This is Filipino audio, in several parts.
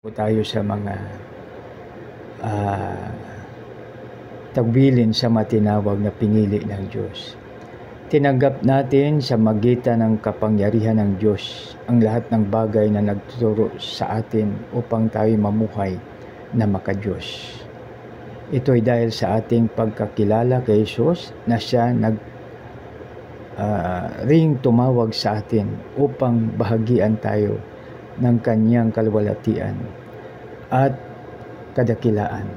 Tayo sa mga tagbilin sa matinawag na pinili ng Diyos. Tinanggap natin sa magitan ng kapangyarihan ng Diyos ang lahat ng bagay na nagtuturo sa atin upang tayo mamuhay na maka-Diyos. Ito ay dahil sa ating pagkakilala kay Jesus na siya ring tumawag sa atin upang bahagian tayo ng kanyang kalwalhatian at kadakilaan.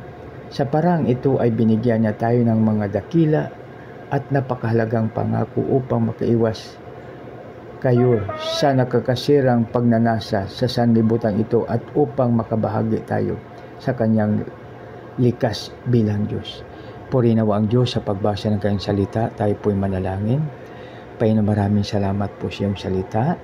Sa parang ito ay binigyan niya tayo ng mga dakila at napakahalagang pangako upang makaiwas kayo sa nakakasirang pagnanasa sa sanlibutan ito at upang makabahagi tayo sa kanyang likas bilang Diyos. Purinawa ang Diyos sa pagbasa ng kanyang salita. Tayo po'y manalangin. Panginoon, maraming salamat po sa iyong salita.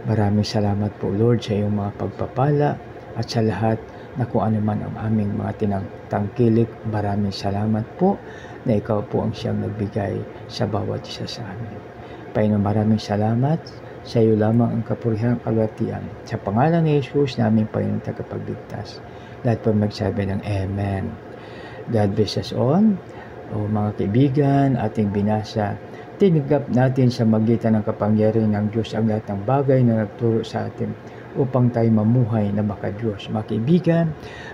Maraming salamat po, Lord, sa iyong mga pagpapala at sa lahat na kung ano man ang aming mga tinatangkilik. Maraming salamat po na ikaw po ang siyang nagbigay sa bawat isa sa amin. Panginoon, maraming salamat. Sa iyo lamang ang kapurihan at kalwalhatian. Sa pangalan ni Jesus namin, Panginoon tagapagligtas. Lahat po magsabi ng Amen. God bless us all. O mga kaibigan, ating binasa, tinanggap natin sa magitan ng kapangyarihan ng Diyos ang lahat ng bagay na nagturo sa atin upang tayo mamuhay na maka-Diyos. Mga kaibigan,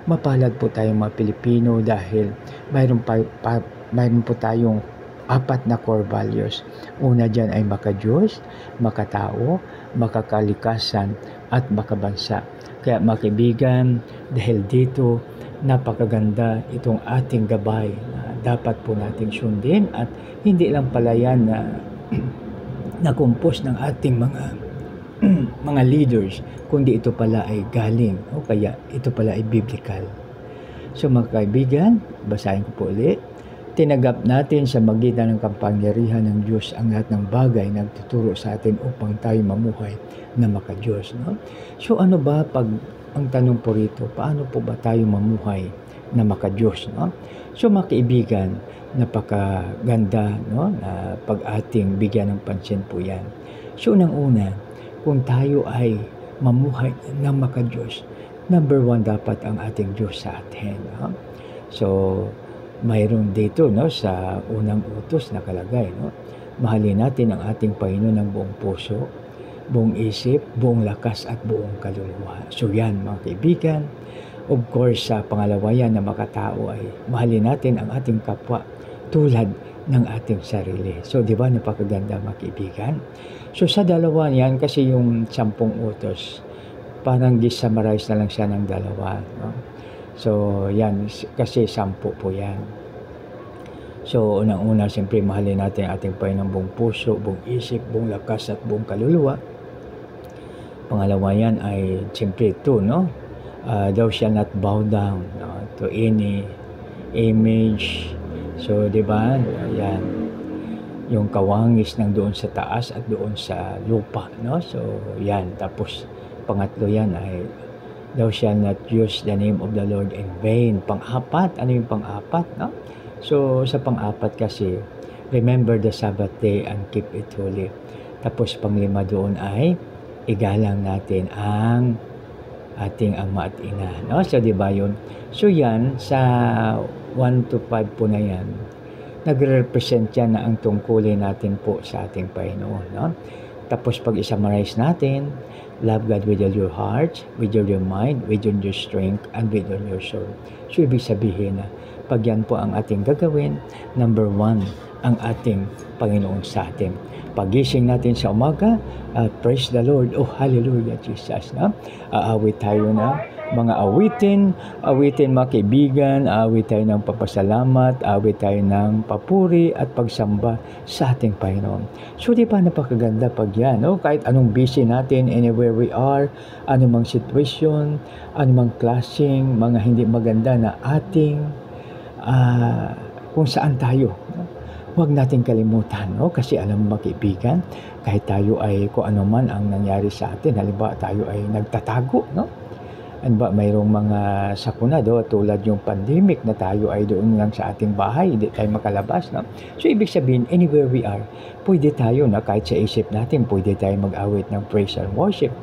mapalad po tayong mga Pilipino dahil mayroon po tayong 4 na core values. Una dyan ay maka-Diyos, makatao, makakalikasan, at makabansa. Kaya mga kaibigan, dahil dito, napakaganda itong ating gabay na dapat po nating sundin at hindi lang pala yan na nakumpos ng ating mga leaders, kundi ito pala ay galing o kaya ito pala ay biblical. So mga kaibigan, basahin ko po ulit. Tinanggap natin sa magitan ng kapangyarihan ng Diyos ang lahat ng bagay na nagtuturo sa atin upang tayo mamuhay na maka-Diyos. No? So ano ba ang tanong po rito, paano po ba tayo mamuhay na maka-Diyos? No? So mga kaibigan, napakaganda, no? Na pag-ating bigyan ng pansin po yan. So unang-una, kung tayo ay mamuhay na maka-Diyos, number 1 dapat ang ating Diyos sa atin. No? So mayroon dito, no, sa unang utos nakalagay, no, mahalin natin ang ating Panginoon ng buong puso, buong isip, buong lakas at buong kaluluwa. So yan mga kaibigan. Of course, sa pangalawa yan na makatao ay mahalin natin ang ating kapwa tulad ng ating sarili. So di ba napakaganda mga kaibigan? So sa dalawa yan, kasi yung 10 utos, parang gisummarize na lang siya ng dalawa, no? So, yan, kasi 10 po yan. So, unang-una, siyempre, mahalin natin ang ating Panginoon buong puso, buong isip, buong lakas, at buong kaluluwa. Pangalawa yan ay, siyempre, ito, no? Thou shall not bow down, no, to any image. So, di ba? Yan. Yung kawangis ng doon sa taas at doon sa lupa, no? So, yan. Tapos, pangatlo yan ay, thou shall not use the name of the Lord in vain. Pang-apat, ano yung pang-apat? No? So, sa pang-apat kasi, remember the Sabbath day and keep it holy. Tapos, pang-5 doon ay, igalang natin ang ating ama at ina. No? So, di ba yun? So, yan, sa 1 to 5 po na yan, nagre-represent yan na ang tungkulin natin po sa ating Panginoon. No? Tapos, pag isummarize natin, love God with all your heart, with all your mind, with all your strength, and with all your soul. So, ibig sabihin na, pag yan po ang ating gagawin, number 1, ang ating Panginoon sa atin. Pagising natin sa umaga, praise the Lord, oh hallelujah Jesus, na aawit tayo na mga awitin mga kaibigan, awit tayo ng papasalamat, awit tayo ng papuri at pagsamba sa ating Panginoon. So di ba napakaganda pag yan, no? Kahit anong busy natin, anywhere we are, anumang sitwasyon, anumang klaseng mga hindi maganda na ating kung saan tayo, no? Huwag natin kalimutan, no? Kasi alam mo mga kaibigan, kahit tayo ay kung ano man ang nangyari sa atin, halimbawa tayo ay nagtatago, no? Ano ba, mayroong mga sakuna tulad yung pandemic na tayo ay doon lang sa ating bahay, hindi tayo makalabas, no? So, ibig sabihin, anywhere we are, pwede tayo na kahit sa isip natin, pwede tayo mag-awit ng praise and worship.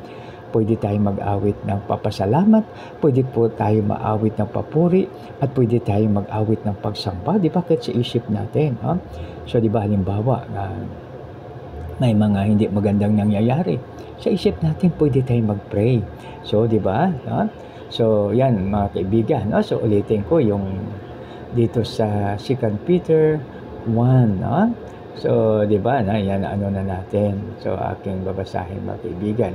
pwede tayong mag-awit ng papasalamat, pwede po tayo maawit ng papuri, at pwede tayong mag-awit ng pagsamba, di ba? Kahit sa isip natin. So, di ba, halimbawa, may mga hindi magandang nangyayari. Sa isip natin, pwede tayong mag-pray. So, di ba? So, yan, mga kaibigan. So, ulitin ko yung dito sa 2 Peter 1. So, di ba, yan, ano na natin. So, aking babasahin, mga kaibigan,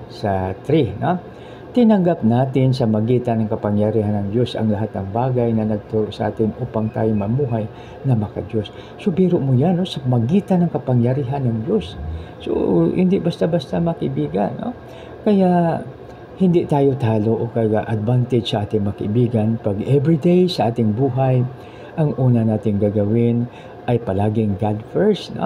sa 3. Tinanggap natin sa magitan ng kapangyarihan ng Diyos ang lahat ng bagay na nagturo sa atin upang tayo mamuhay na maka-Diyos. So, biro mo yan, sa magitan ng kapangyarihan ng Diyos. So, hindi basta-basta, mga kaibigan. Kaya, hindi tayo talo o kaya advantage sa ating mga kaibigan pag everyday sa ating buhay, ang una nating gagawin ay palaging God first.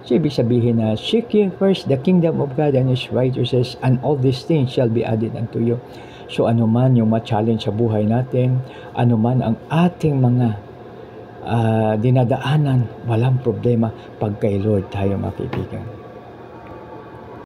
So, ibig sabihin na, seek ye first the kingdom of God and His righteousness, and all these things shall be added unto you. So, anuman yung ma-challenge sa buhay natin, anuman ang ating mga dinadaanan, walang problema pag kay Lord tayo, mga kaibigan.